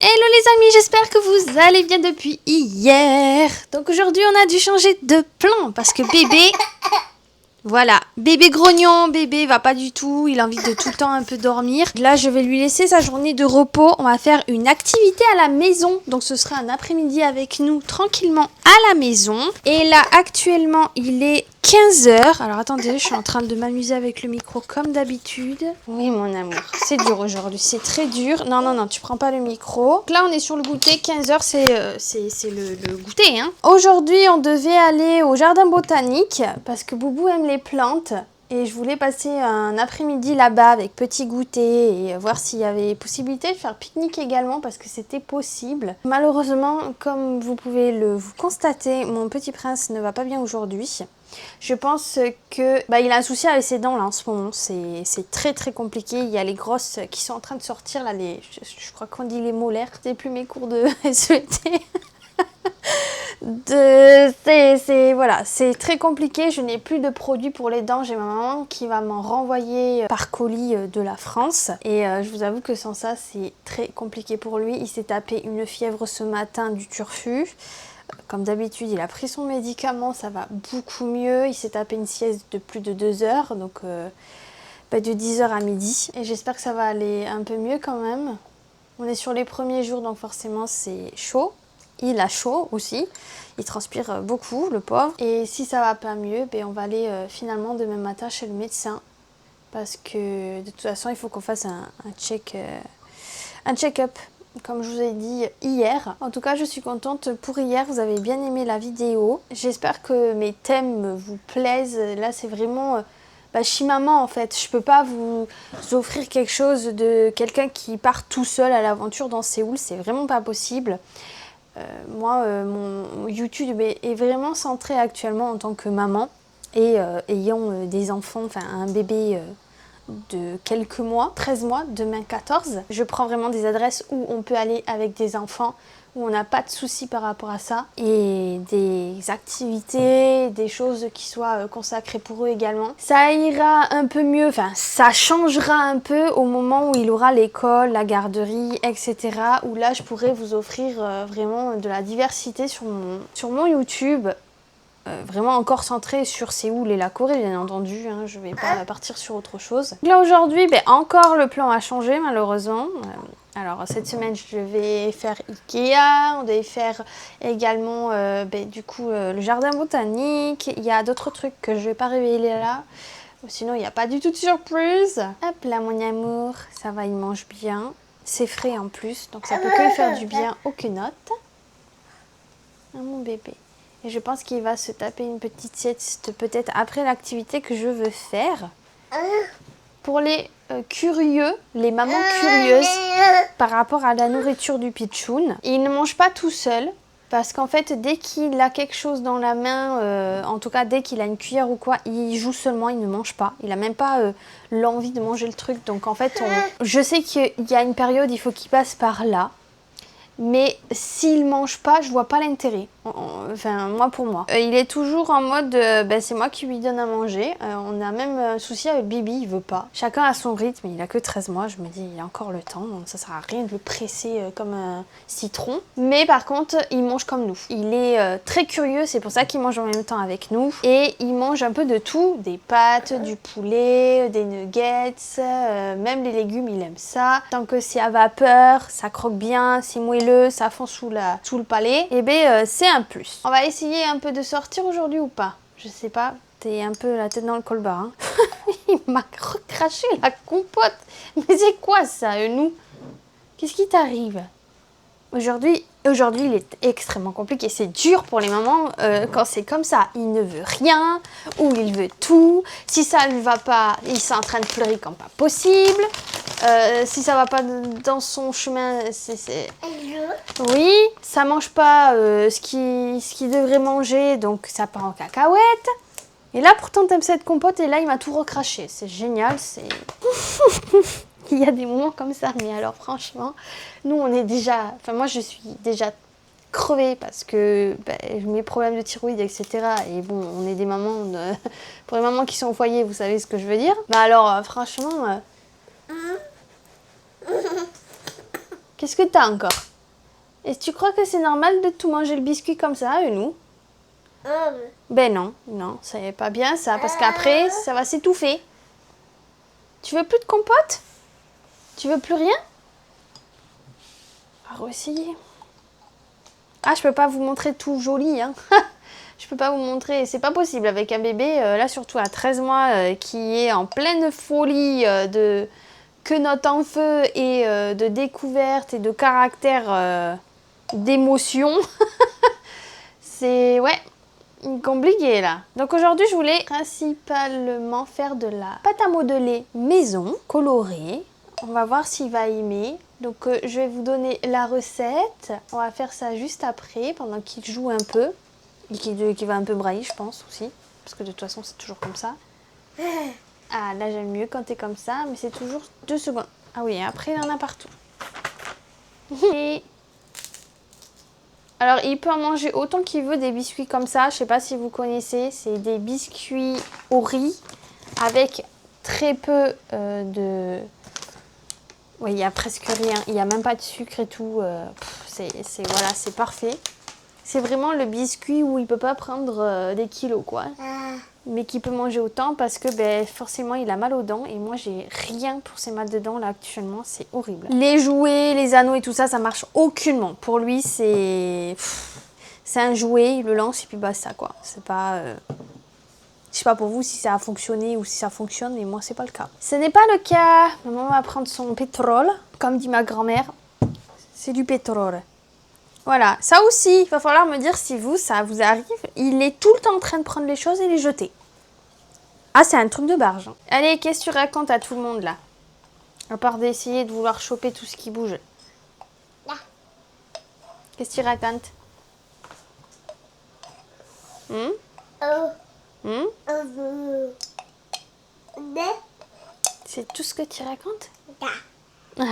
Hello les amis, j'espère que vous allez bien depuis hier. Donc aujourd'hui on a dû changer de plan parce que bébé, voilà, bébé grognon, bébé va pas du tout, il a envie de tout le temps un peu dormir. Là je vais lui laisser sa journée de repos, on va faire une activité à la maison. Donc ce sera un après-midi avec nous tranquillement à la maison. Et là actuellement il est 15 h. Alors attendez, je suis en train de m'amuser avec le micro comme d'habitude. Oui mon amour, c'est dur aujourd'hui, c'est très dur. Non, tu prends pas le micro. Donc là on est sur le goûter, 15 h c'est le goûter. Hein. Aujourd'hui on devait aller au jardin botanique parce que Boubou aime les plantes. Et je voulais passer un après-midi là-bas avec petit goûter et voir s'il y avait possibilité de faire pique-nique également parce que c'était possible. Malheureusement, comme vous pouvez vous constater, mon petit prince ne va pas bien aujourd'hui. Je pense que il a un souci avec ses dents là en ce moment, c'est très très compliqué. Il y a les grosses qui sont en train de sortir là, je crois qu'on dit les molaires, c'est plus mes cours de SVT. Voilà, c'est très compliqué, je n'ai plus de produits pour les dents, j'ai ma maman qui va m'en renvoyer par colis de la France et je vous avoue que sans ça c'est très compliqué pour lui. Il s'est tapé une fièvre ce matin du turfu. Comme d'habitude, il a pris son médicament, ça va beaucoup mieux. Il s'est tapé une sieste de plus de 2 heures, donc de 10 h à midi. Et j'espère que ça va aller un peu mieux quand même. On est sur les premiers jours, donc forcément c'est chaud. Il a chaud aussi. Il transpire beaucoup, le pauvre. Et si ça va pas mieux, on va aller finalement demain matin chez le médecin. Parce que de toute façon, il faut qu'on fasse un check-up. Comme je vous ai dit hier. En tout cas, je suis contente pour hier. Vous avez bien aimé la vidéo. J'espère que mes thèmes vous plaisent. Là, c'est vraiment... je suis maman en fait. Je peux pas vous offrir quelque chose de quelqu'un qui part tout seul à l'aventure dans Séoul. C'est vraiment pas possible. Moi, mon YouTube est vraiment centré actuellement en tant que maman. Et ayant des enfants, enfin un bébé... de quelques mois, 13 mois, demain 14. Je prends vraiment des adresses où on peut aller avec des enfants, où on n'a pas de soucis par rapport à ça. Et des activités, des choses qui soient consacrées pour eux également. Ça ira un peu mieux, enfin ça changera un peu au moment où il aura l'école, la garderie, etc. Où là je pourrais vous offrir vraiment de la diversité sur mon YouTube. Vraiment encore centré sur Séoul et la Corée bien entendu, hein, je vais pas partir sur autre chose. Là aujourd'hui, encore le plan a changé malheureusement. Alors cette semaine je vais faire Ikea, on devait faire également le jardin botanique. Il y a d'autres trucs que je vais pas révéler là, sinon il n'y a pas du tout de surprise. Hop là mon amour, ça va, il mange bien, c'est frais en plus, donc ça peut que lui faire du bien, aucune note. Ah, mon bébé. Et je pense qu'il va se taper une petite sieste peut-être après l'activité que je veux faire. Pour les curieux, les mamans curieuses par rapport à la nourriture du pitchoun, il ne mange pas tout seul. Parce qu'en fait, dès qu'il a quelque chose dans la main, en tout cas dès qu'il a une cuillère ou quoi, il joue seulement, il ne mange pas. Il n'a même pas l'envie de manger le truc. Donc en fait, je sais qu'il y a une période, il faut qu'il passe par là. Mais s'il mange pas, je vois pas l'intérêt. Enfin, pour moi. Il est toujours en mode, c'est moi qui lui donne à manger. On a même un souci avec Bibi, il veut pas. Chacun a son rythme, il a que 13 mois. Je me dis, il a encore le temps, donc ça sert à rien de le presser comme un citron. Mais par contre, il mange comme nous. Il est très curieux, c'est pour ça qu'il mange en même temps avec nous. Et il mange un peu de tout, des pâtes, du poulet, des nuggets, même les légumes, il aime ça. Tant que c'est à vapeur, ça croque bien, c'est moelleux, ça fond sous le palais, et c'est un plus. On va essayer un peu de sortir aujourd'hui ou pas? Je sais pas, t'es un peu la tête dans le colbar. Hein. Il m'a recraché la compote. Mais c'est quoi ça, nous? Qu'est-ce qui t'arrive? Aujourd'hui, il est extrêmement compliqué. C'est dur pour les mamans quand c'est comme ça. Il ne veut rien ou il veut tout. Si ça ne va pas, il est en train de pleurer comme pas possible. Si ça va pas dans son chemin, oui, ça mange pas ce qu'il devrait manger, donc ça part en cacahuète. Et là, pourtant, t'aimes cette compote et là, il m'a tout recraché. C'est génial, c'est... Il y a des moments comme ça, mais alors franchement, nous on est déjà... Enfin moi je suis déjà crevée parce que mes problèmes de thyroïde, etc. Et bon, on est des mamans... Pour les mamans qui sont au foyer, vous savez ce que je veux dire. Alors franchement... Qu'est-ce que t'as encore? Et tu crois que c'est normal de tout manger le biscuit comme ça, nous? Ben non, non, ça n'est pas bien ça, parce qu'après, ça va s'étouffer. Tu veux plus de compote? Tu veux plus rien? On va essayer. Ah, je peux pas vous montrer tout joli, hein. Je peux pas vous montrer, c'est pas possible avec un bébé, là surtout à 13 mois, qui est en pleine folie de quenotte en feu et de découverte et de caractère, d'émotion. C'est, ouais, compliqué là. Donc aujourd'hui, je voulais principalement faire de la pâte à modeler maison, colorée. On va voir s'il va aimer. Donc je vais vous donner la recette. On va faire ça juste après, pendant qu'il joue un peu. Et qu'il va un peu brailler, je pense, aussi. Parce que de toute façon, c'est toujours comme ça. Ah, là, j'aime mieux quand t'es comme ça, mais c'est toujours 2 secondes. Ah oui, après, il en a partout. Et... Alors, il peut en manger autant qu'il veut des biscuits comme ça. Je sais pas si vous connaissez. C'est des biscuits au riz avec très peu de... Oui, il n'y a presque rien. Il n'y a même pas de sucre et tout. Voilà, c'est parfait. C'est vraiment le biscuit où il peut pas prendre des kilos, quoi. Mais qui peut manger autant parce que ben, forcément il a mal aux dents. Et moi j'ai rien pour ces mal de dents là actuellement, c'est horrible. Les jouets, les anneaux et tout ça, ça marche aucunement. Pour lui c'est un jouet, il le lance et puis basta quoi. C'est pas... Je sais pas pour vous si ça a fonctionné ou si ça fonctionne, mais moi c'est pas le cas. Ce n'est pas le cas. Maman va prendre son pétrole, comme dit ma grand-mère. C'est du pétrole. Voilà, ça aussi, il va falloir me dire si vous, ça vous arrive. Il est tout le temps en train de prendre les choses et les jeter. Ah, c'est un truc de barge. Allez, qu'est-ce que tu racontes à tout le monde là? À part d'essayer de vouloir choper tout ce qui bouge. Là. Qu'est-ce que tu racontes? C'est tout ce que tu racontes? Ah.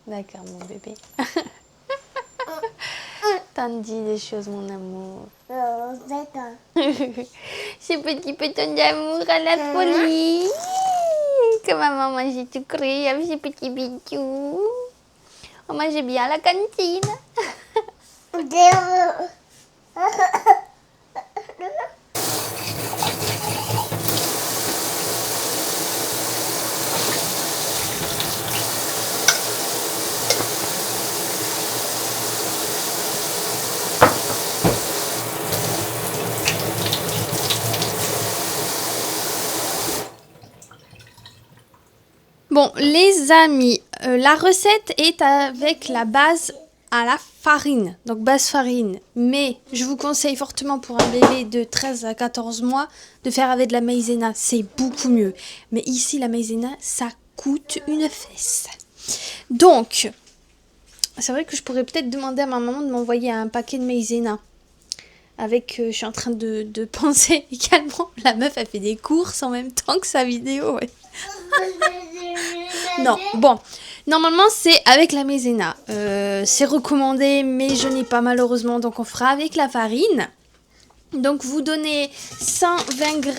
D'accord, mon bébé. T'en dis des choses, mon amour. Ce petit péton d'amour à la folie. Que maman mangeait tout cru avec ses petits bijoux. On mangeait bien à la cantine. Bon, les amis, la recette est avec la base à la farine, donc base farine. Mais je vous conseille fortement pour un bébé de 13 à 14 mois de faire avec de la maïzena, c'est beaucoup mieux. Mais ici, la maïzena, ça coûte une fesse. Donc, c'est vrai que je pourrais peut-être demander à ma maman de m'envoyer un paquet de maïzena. Avec, je suis en train de penser également, la meuf elle fait des courses en même temps que sa vidéo. Ouais. Non, bon, normalement c'est avec la maïzena. C'est recommandé, mais je n'ai pas malheureusement, donc on fera avec la farine. Donc vous donnez 120 g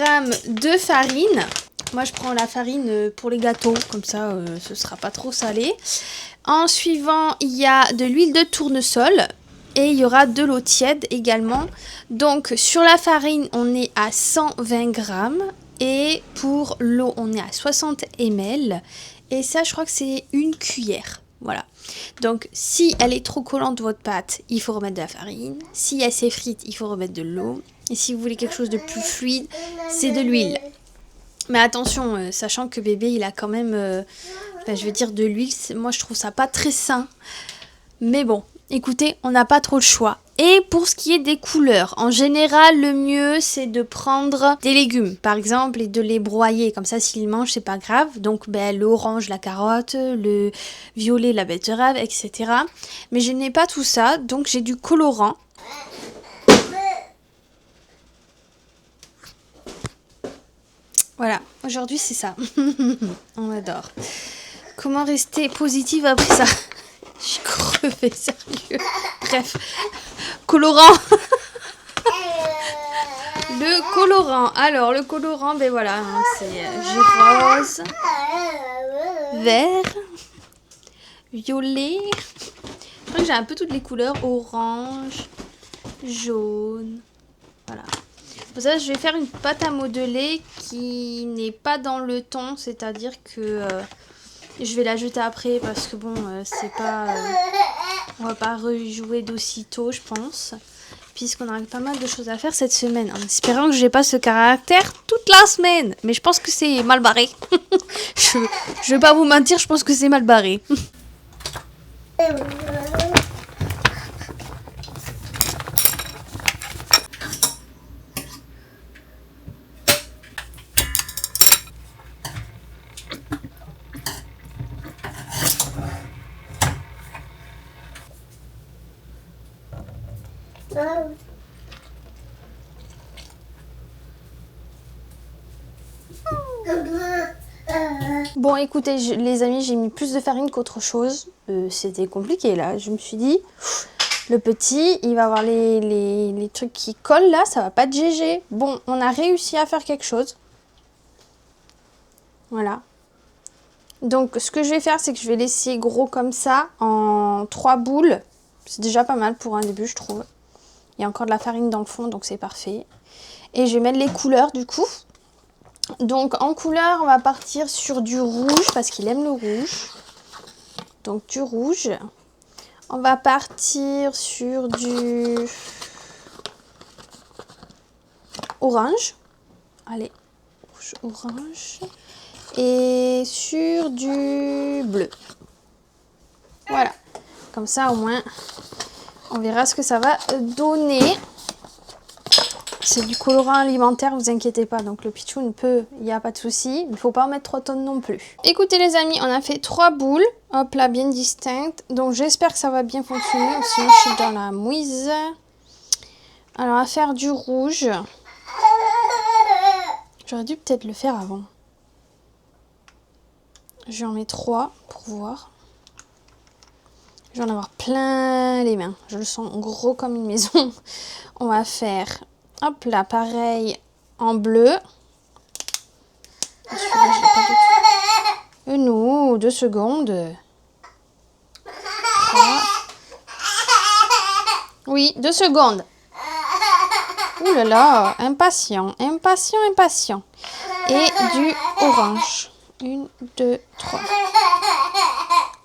de farine. Moi je prends la farine pour les gâteaux, comme ça ce sera pas trop salé. En suivant, il y a de l'huile de tournesol. Et il y aura de l'eau tiède également. Donc sur la farine, on est à 120 g. Et pour l'eau, on est à 60 ml. Et ça, je crois que c'est une cuillère. Voilà. Donc si elle est trop collante, votre pâte, il faut remettre de la farine. Si elle s'effrite, il faut remettre de l'eau. Et si vous voulez quelque chose de plus fluide, c'est de l'huile. Mais attention, sachant que bébé, il a quand même, je veux dire, de l'huile. Moi, je trouve ça pas très sain. Mais bon, écoutez, on n'a pas trop le choix. Et pour ce qui est des couleurs, en général, le mieux, c'est de prendre des légumes, par exemple, et de les broyer. Comme ça, s'ils mangent, c'est pas grave. Donc, l'orange, la carotte, le violet, la betterave, etc. Mais je n'ai pas tout ça, donc j'ai du colorant. Voilà, aujourd'hui, c'est ça. On adore. Comment rester positive après ça? Je suis crevée, sérieux. Bref, colorant. Le colorant. Alors, le colorant, voilà, hein, c'est j'ai rose, vert, violet. Je crois que j'ai un peu toutes les couleurs. Orange, jaune. Voilà. Pour ça, je vais faire une pâte à modeler qui n'est pas dans le ton. C'est-à-dire que je vais l'ajouter après parce que bon, c'est pas... on va pas rejouer d'aussitôt, je pense. Puisqu'on a pas mal de choses à faire cette semaine. En espérant que je n'ai pas ce caractère toute la semaine. Mais je pense que c'est mal barré. Je vais pas vous mentir, je pense que c'est mal barré. Bon, écoutez, les amis, j'ai mis plus de farine qu'autre chose. C'était compliqué, là. Je me suis dit, le petit, il va avoir les trucs qui collent, là. Ça va pas être GG. Bon, on a réussi à faire quelque chose. Voilà. Donc, ce que je vais faire, c'est que je vais laisser gros comme ça, en 3 boules. C'est déjà pas mal pour un début, je trouve. Il y a encore de la farine dans le fond, donc c'est parfait. Et je vais mettre les couleurs, du coup. Donc en couleur, on va partir sur du rouge parce qu'il aime le rouge. Donc du rouge. On va partir sur du orange. Allez, rouge, orange. Et sur du bleu. Voilà. Comme ça, au moins, on verra ce que ça va donner. C'est du colorant alimentaire, vous inquiétez pas. Donc le pitchoun peut, il n'y a pas de souci. Il ne faut pas en mettre 3 tonnes non plus. Écoutez les amis, on a fait 3 boules. Hop là, bien distinctes. Donc j'espère que ça va bien fonctionner. Sinon je suis dans la mouise. Alors on va faire du rouge. J'aurais dû peut-être le faire avant. Je vais en mettre 3 pour voir. Je vais en avoir plein les mains. Je le sens gros comme une maison. On va faire... Hop là, pareil en bleu. Celui-là, je l'ai pas du tout. Non, 2 secondes. 3. Oui, 2 secondes. Ouh là là, impatient, impatient, impatient. Et du orange. 1, 2, 3.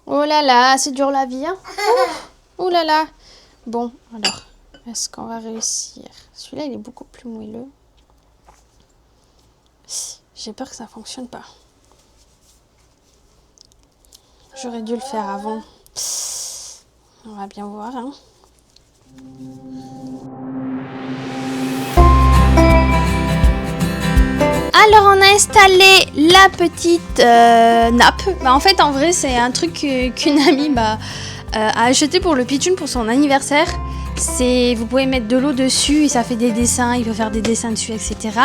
Oh là là, c'est dur la vie, hein. Oh là là. Bon, alors... Est-ce qu'on va réussir? Celui-là, il est beaucoup plus moelleux. J'ai peur que ça ne fonctionne pas. J'aurais dû le faire avant. On va bien voir, hein. Alors, on a installé la petite nappe. En fait, en vrai, c'est un truc qu'une amie a acheté pour le pitchoun pour son anniversaire. Vous pouvez mettre de l'eau dessus et ça fait des dessins, il peut faire des dessins dessus, etc.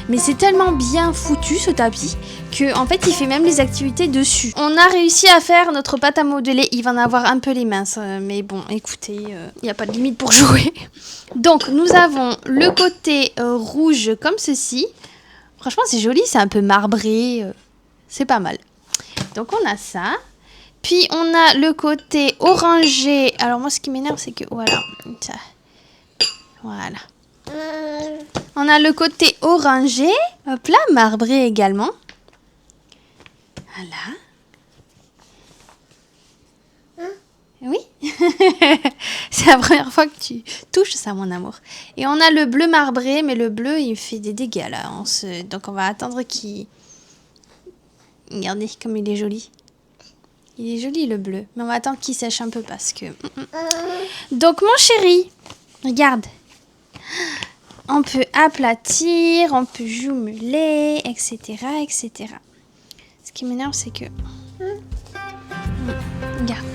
Mais c'est tellement bien foutu ce tapis que en fait il fait même les activités dessus. On a réussi à faire notre pâte à modeler, il va en avoir un peu les mains, mais bon écoutez, il n'y a pas de limite pour jouer. Donc nous avons le côté rouge comme ceci. Franchement c'est joli, c'est un peu marbré, c'est pas mal. Donc on a ça. Puis on a le côté orangé. Alors moi ce qui m'énerve c'est que voilà. Ça. Voilà. On a le côté orangé. Hop là, marbré également. Voilà. Oui. C'est la première fois que tu touches ça mon amour. Et on a le bleu marbré, mais le bleu il fait des dégâts là. Donc on va attendre qu'il... Regardez comme il est joli. Il est joli le bleu. Mais on va attendre qu'il sèche un peu parce que... Donc mon chéri, regarde. On peut aplatir, on peut jumeler, etc. etc. Ce qui m'énerve, c'est que... Regarde.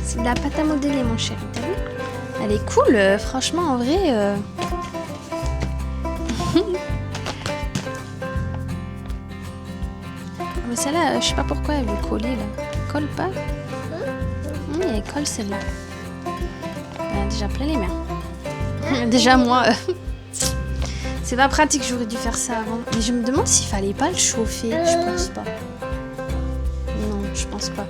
C'est de la pâte à modeler, mon chéri. T'as vu? Elle est cool, franchement, en vrai. Mais celle-là, je sais pas pourquoi elle veut coller, là. Elle colle pas? Oui, elle colle, celle-là. Elle a déjà plein les mains. Déjà, moi... C'est pas pratique, j'aurais dû faire ça avant. Mais je me demande s'il fallait pas le chauffer. Je pense pas. Non, je pense pas.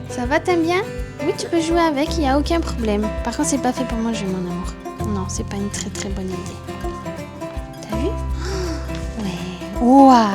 Ça va, t'aimes bien? Oui, tu peux jouer avec, il n'y a aucun problème. Par contre, c'est pas fait pour manger, mon amour. Non, c'est pas une très très bonne idée. T'as vu? Ouais. Ouah.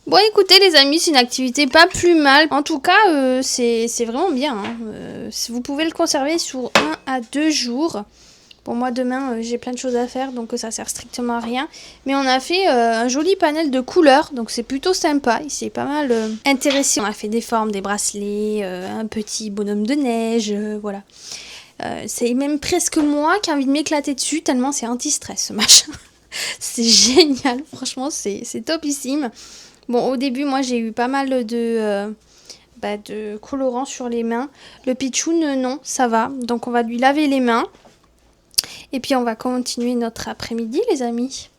Bon, écoutez les amis, c'est une activité pas plus mal. En tout cas, c'est vraiment bien. Hein. Vous pouvez le conserver sur 1 à 2 jours. Pour moi, demain, j'ai plein de choses à faire, donc ça sert strictement à rien. Mais on a fait un joli panel de couleurs, donc c'est plutôt sympa. Il s'est pas mal intéressé. On a fait des formes, des bracelets, un petit bonhomme de neige, voilà. C'est même presque moi qui ai envie de m'éclater dessus, tellement c'est anti-stress ce machin. C'est génial, franchement, c'est topissime. Bon, au début, moi, j'ai eu pas mal de colorants sur les mains. Le pitchoun, non, ça va. Donc, on va lui laver les mains. Et puis, on va continuer notre après-midi, les amis.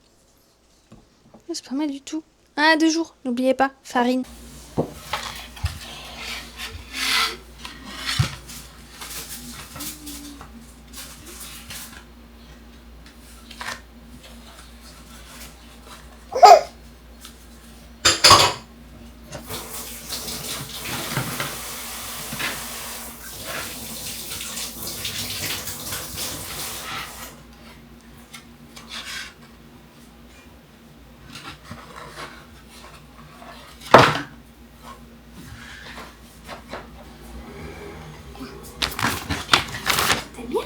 C'est pas mal du tout. 1 à 2 jours, n'oubliez pas, farine. T'aimes bien?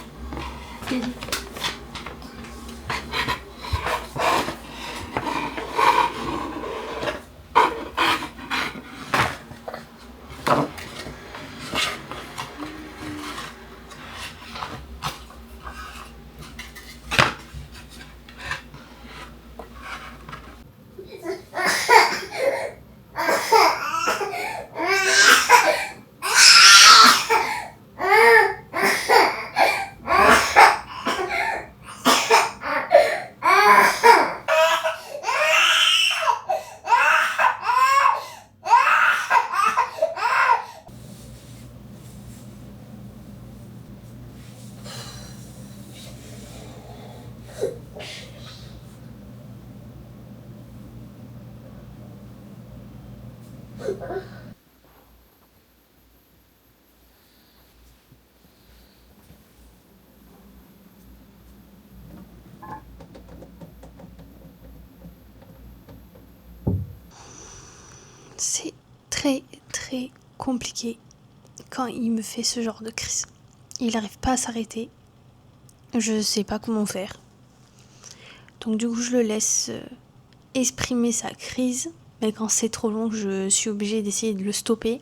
c'est très très compliqué quand il me fait ce genre de crise. Il n'arrive pas à s'arrêter. Je sais pas comment faire. Donc du coup, je le laisse exprimer sa crise. Mais quand c'est trop long, je suis obligée d'essayer de le stopper.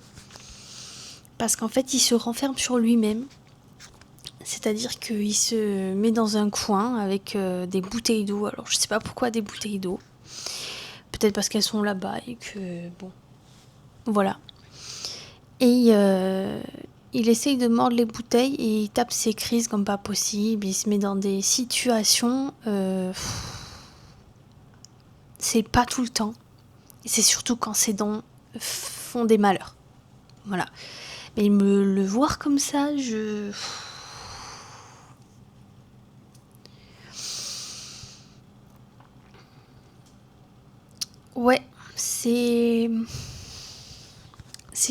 Parce qu'en fait, il se renferme sur lui-même. C'est-à-dire qu'il se met dans un coin avec des bouteilles d'eau. Alors, je sais pas pourquoi des bouteilles d'eau. Peut-être parce qu'elles sont là-bas et que... Bon, voilà. Et il essaye de mordre les bouteilles et il tape ses crises comme pas possible. Il se met dans des situations... c'est pas tout le temps. Et c'est surtout quand ses dents font des malheurs. Voilà. Mais le voir comme ça, Ouais, c'est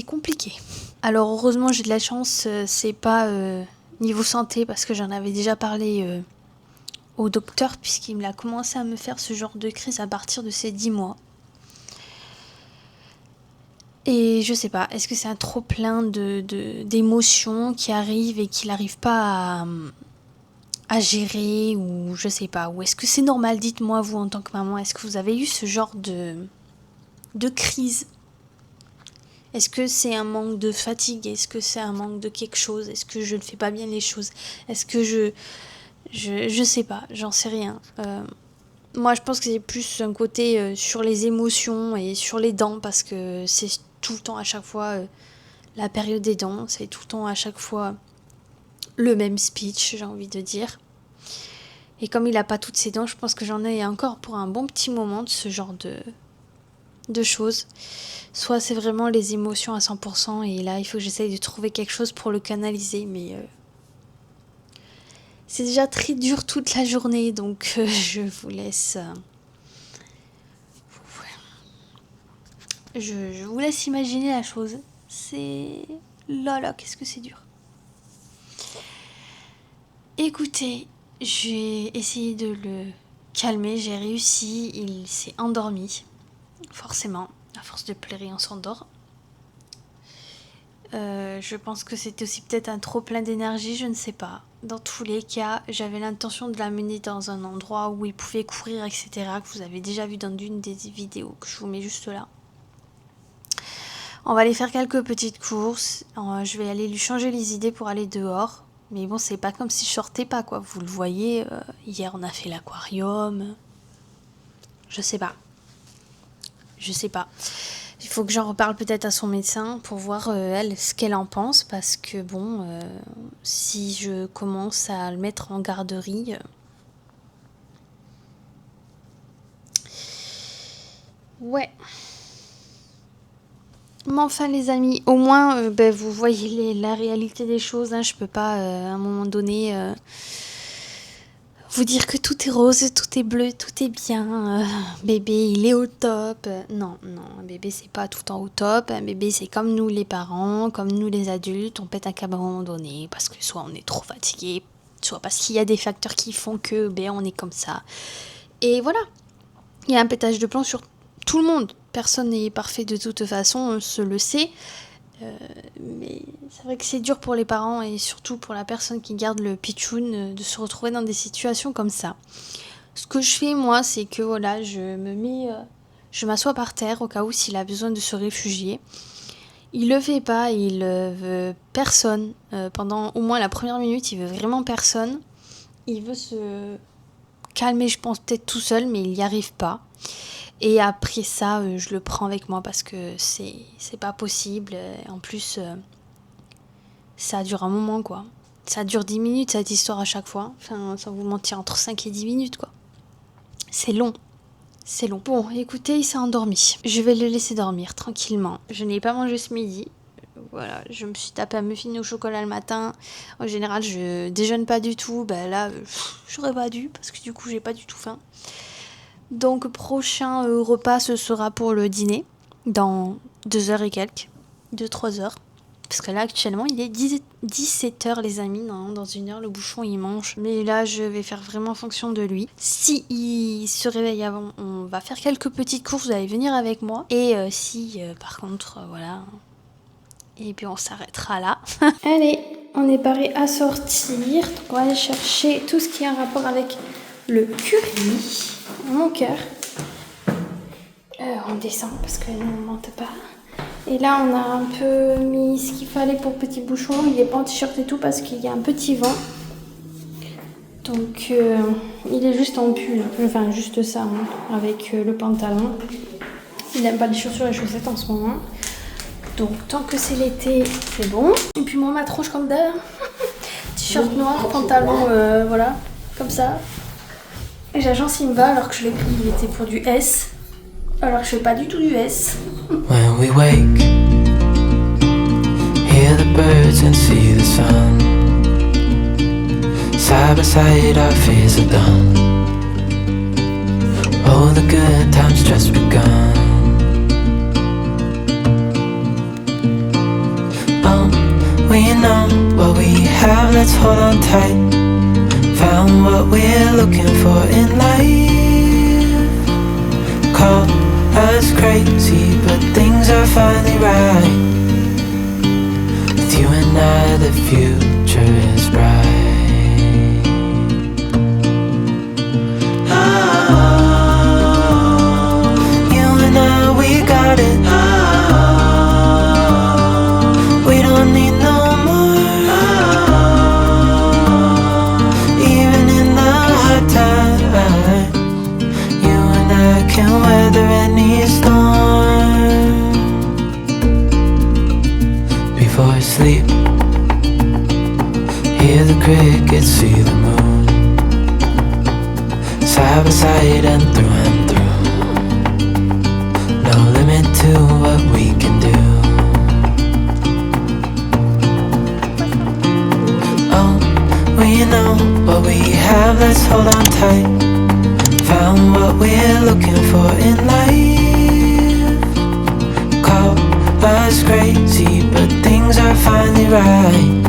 compliqué. Alors heureusement j'ai de la chance, c'est pas niveau santé parce que j'en avais déjà parlé au docteur puisqu'il a commencé à me faire ce genre de crise à partir de ses 10 mois. Et je sais pas, est-ce que c'est un trop plein d'émotions qui arrivent et qu'il n'arrive pas à gérer ou je sais pas. Ou est-ce que c'est normal? Dites-moi vous en tant que maman, est-ce que vous avez eu ce genre de crise? Est-ce que c'est un manque de fatigue? Est-ce que c'est un manque de quelque chose? Est-ce que je ne fais pas bien les choses? Est-ce que je sais pas, j'en sais rien. Moi, je pense que c'est plus un côté sur les émotions et sur les dents parce que c'est tout le temps à chaque fois la période des dents. C'est tout le temps à chaque fois le même speech, j'ai envie de dire. Et comme il a pas toutes ses dents, je pense que j'en ai encore pour un bon petit moment de ce genre de choses. Soit c'est vraiment les émotions à 100% et là il faut que j'essaye de trouver quelque chose pour le canaliser, mais c'est déjà très dur toute la journée, donc je vous laisse je vous laisse imaginer la chose. C'est... Là, qu'est-ce que c'est dur. Écoutez, j'ai essayé de le calmer, j'ai réussi, il s'est endormi. Forcément, à force de pleurer, on s'endort. Je pense que c'était aussi peut-être un trop plein d'énergie, je ne sais pas. Dans tous les cas, j'avais l'intention de l'amener dans un endroit où il pouvait courir, etc. Que vous avez déjà vu dans une des vidéos que je vous mets juste là. On va aller faire quelques petites courses. Je vais aller lui changer les idées pour aller dehors. Mais bon, c'est pas comme si je sortais pas, quoi. Vous le voyez, hier on a fait l'aquarium. Je sais pas. Il faut que j'en reparle peut-être à son médecin pour voir, elle, ce qu'elle en pense. Parce que bon, si je commence à le mettre en garderie... Ouais. Mais enfin les amis, au moins vous voyez la réalité des choses, hein. Je peux pas à un moment donné vous dire que tout est rose, tout est bleu, tout est bien, bébé il est au top. Non, un bébé c'est pas tout le temps au top, un bébé c'est comme nous les parents, comme nous les adultes, on pète un câble à un moment donné parce que soit on est trop fatigué, soit parce qu'il y a des facteurs qui font que on est comme ça. Et voilà, il y a un pétage de plomb sur tout le monde. Personne n'est parfait de toute façon, on se le sait. Mais c'est vrai que c'est dur pour les parents et surtout pour la personne qui garde le pitchoun de se retrouver dans des situations comme ça. Ce que je fais moi, c'est que voilà, je m'assois par terre au cas où s'il a besoin de se réfugier. Il le fait pas, il veut personne. Pendant au moins la première minute, il veut vraiment personne. Il veut se calmer, je pense, peut-être tout seul, mais il n'y arrive pas. Et après ça, je le prends avec moi parce que c'est pas possible. En plus, ça dure un moment, quoi. Ça dure 10 minutes, cette histoire, à chaque fois. Enfin, sans vous mentir, entre 5 et 10 minutes, quoi. C'est long. C'est long. Bon, écoutez, il s'est endormi. Je vais le laisser dormir, tranquillement. Je n'ai pas mangé ce midi. Voilà, je me suis tapé un muffin au chocolat le matin. En général, je déjeune pas du tout. Là, j'aurais pas dû, parce que du coup, j'ai pas du tout faim. Donc prochain repas ce sera pour le dîner dans 2 heures et quelques, 2-3 heures. parce que là actuellement il est 17h les amis, non, dans 1 heure le bouchon il mange, mais là je vais faire vraiment fonction de lui. Si il se réveille avant, on va faire quelques petites courses, vous allez venir avec moi, et si par contre voilà, et puis on s'arrêtera là. Allez, on est paré à sortir, donc on va aller chercher tout ce qui a un rapport avec le curry, mon cœur. On descend parce que nous on monte pas. Et là on a un peu mis ce qu'il fallait pour petit bouchon. Il est pas en t-shirt et tout parce qu'il y a un petit vent. Donc il est juste en pull, enfin juste ça, hein, avec le pantalon. Il n'aime pas les chaussures et les chaussettes en ce moment. Donc tant que c'est l'été, c'est bon. Et puis moi ma tronche comme d'hab. T-shirt noir, pantalon, voilà, comme ça. Et l'agence il me va alors que je l'ai pris, il était pour du S. Alors que je fais pas du tout du S. When we wake, hear the birds and see the sun. Side by side our fears are done. Oh, the good times just begun. We know what we have, let's hold on tight. Found what we're looking for in life. Call us crazy, but things are finally right. With you and I, the future is bright. Oh, you and I, we got it. Oh, we don't need no more. Oh, even in the hard times, you and I can weather any storm. Before I sleep, hear the crickets, see the moon. Side by side and through. No limit to what we can do. Oh, we know what we have, let's hold on tight. Found what we're looking for in life. Call us crazy, but things are finally right.